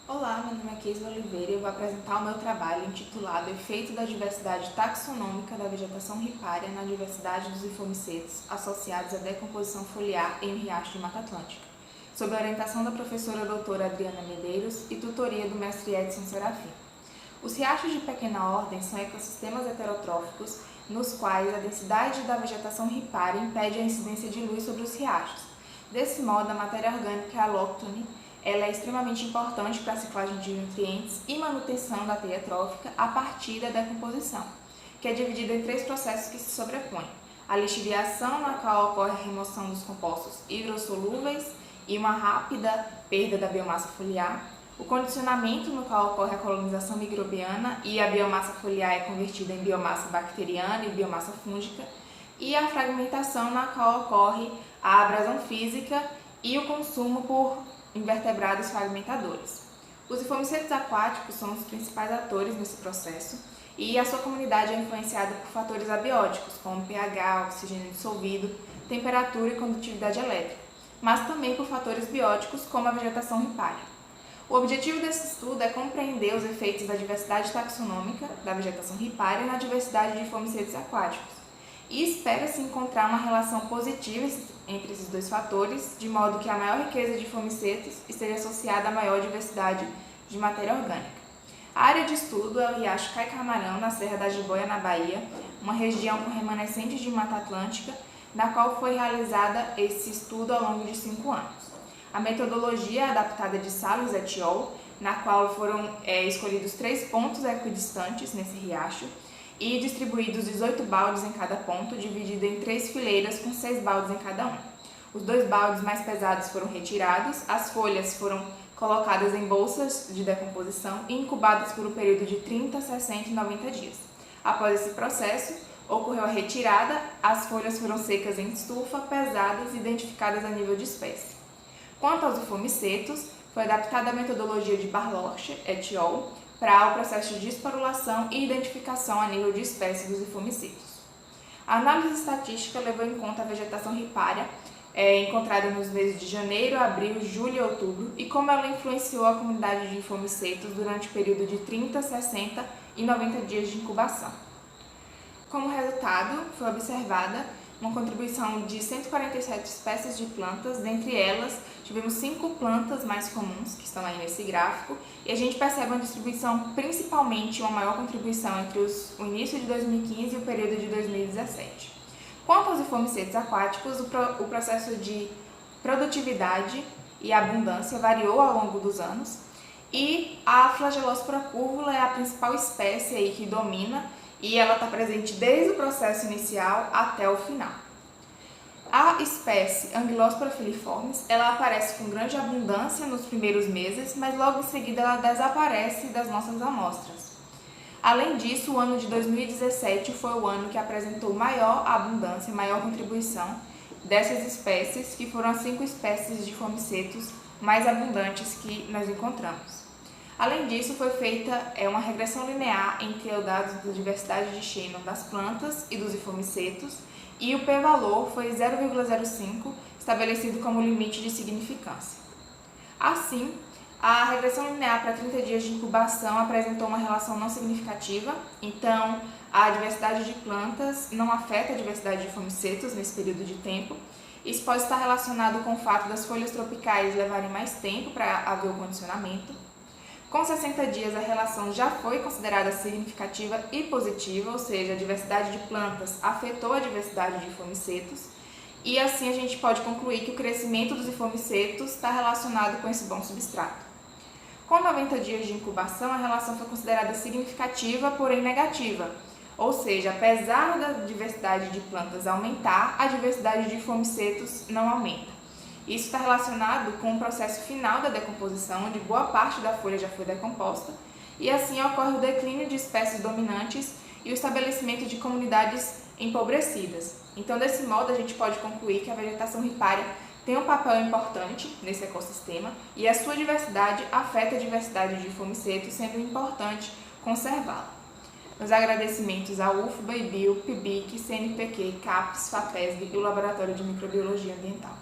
Olá, meu nome é Keisla Oliveira e eu vou apresentar o meu trabalho intitulado Efeito da diversidade taxonômica da vegetação ripária na diversidade dos ifomicetos associados à decomposição foliar em Riacho de Mata Atlântica, sob a orientação da professora doutora Adriana Medeiros e tutoria do mestre Edson Serafim. Os riachos de pequena ordem são ecossistemas heterotróficos nos quais a densidade da vegetação ripária impede a incidência de luz sobre os riachos. Desse modo, a matéria orgânica alóctone ela é extremamente importante para a ciclagem de nutrientes e manutenção da teia trófica a partir da decomposição, que é dividida em três processos que se sobrepõem: a lixiviação, na qual ocorre a remoção dos compostos hidrossolúveis e uma rápida perda da biomassa foliar, o condicionamento, no qual ocorre a colonização microbiana e a biomassa foliar é convertida em biomassa bacteriana e biomassa fúngica, e a fragmentação, na qual ocorre a abrasão física e o consumo por invertebrados fragmentadores. Os ifomicetos aquáticos são os principais atores nesse processo e a sua comunidade é influenciada por fatores abióticos, como pH, oxigênio dissolvido, temperatura e condutividade elétrica, mas também por fatores bióticos, como a vegetação ripária. O objetivo desse estudo é compreender os efeitos da diversidade taxonômica da vegetação ripária na diversidade de ifomicetos aquáticos, e espera-se encontrar uma relação positiva entre esses dois fatores, de modo que a maior riqueza de ifomicetos esteja associada à maior diversidade de matéria orgânica. A área de estudo é o Riacho Cai-Camarão, na Serra da Jiboia, na Bahia, uma região com remanescentes de Mata Atlântica, na qual foi realizada esse estudo ao longo de 5 anos. A metodologia é adaptada de Salles et al., na qual foram escolhidos 3 pontos equidistantes nesse riacho, e distribuídos 18 baldes em cada ponto, dividido em 3 fileiras com 6 baldes em cada um. Os 2 baldes mais pesados foram retirados, as folhas foram colocadas em bolsas de decomposição e incubadas por um período de 30, 60 e 90 dias. Após esse processo, ocorreu a retirada, as folhas foram secas em estufa, pesadas e identificadas a nível de espécie. Quanto aos ifomicetos, foi adaptada a metodologia de Barloche et al., para o processo de esporulação e identificação a nível de espécie dos ifomicetos. A análise estatística levou em conta a vegetação ripária encontrada nos meses de janeiro, abril, julho e outubro e como ela influenciou a comunidade de ifomicetos durante o período de 30, 60 e 90 dias de incubação. Como resultado, foi observada uma contribuição de 147 espécies de plantas, dentre elas tivemos 5 plantas mais comuns, que estão aí nesse gráfico, e a gente percebe uma distribuição, principalmente uma maior contribuição entre o início de 2015 e o período de 2017. Quanto aos ifomicetos aquáticos, o processo de produtividade e abundância variou ao longo dos anos, e a Flagelospora curvula é a principal espécie aí que domina, e ela está presente desde o processo inicial até o final. A espécie Anguilóspora filiformis, ela aparece com grande abundância nos primeiros meses, mas logo em seguida ela desaparece das nossas amostras. Além disso, o ano de 2017 foi o ano que apresentou maior abundância, maior contribuição dessas espécies, que foram as 5 espécies de ifomicetos mais abundantes que nós encontramos. Além disso, foi feita uma regressão linear entre os dados da diversidade de Shannon das plantas e dos ifomicetos, e o p-valor foi 0,05, estabelecido como limite de significância. Assim, a regressão linear para 30 dias de incubação apresentou uma relação não significativa, então a diversidade de plantas não afeta a diversidade de ifomicetos nesse período de tempo. Isso pode estar relacionado com o fato das folhas tropicais levarem mais tempo para haver o condicionamento. Com 60 dias, a relação já foi considerada significativa e positiva, ou seja, a diversidade de plantas afetou a diversidade de ifomicetos, e assim a gente pode concluir que o crescimento dos ifomicetos está relacionado com esse bom substrato. Com 90 dias de incubação, a relação foi considerada significativa, porém negativa, ou seja, apesar da diversidade de plantas aumentar, a diversidade de ifomicetos não aumenta. Isso está relacionado com o processo final da decomposição, onde boa parte da folha já foi decomposta, e assim ocorre o declínio de espécies dominantes e o estabelecimento de comunidades empobrecidas. Então, desse modo, a gente pode concluir que a vegetação ripária tem um papel importante nesse ecossistema e a sua diversidade afeta a diversidade de ifomicetos, sendo importante conservá-la. Meus agradecimentos ao UFBA, IBIO, PIBIC, CNPq, CAPES, FAPESB e o Laboratório de Microbiologia Ambiental.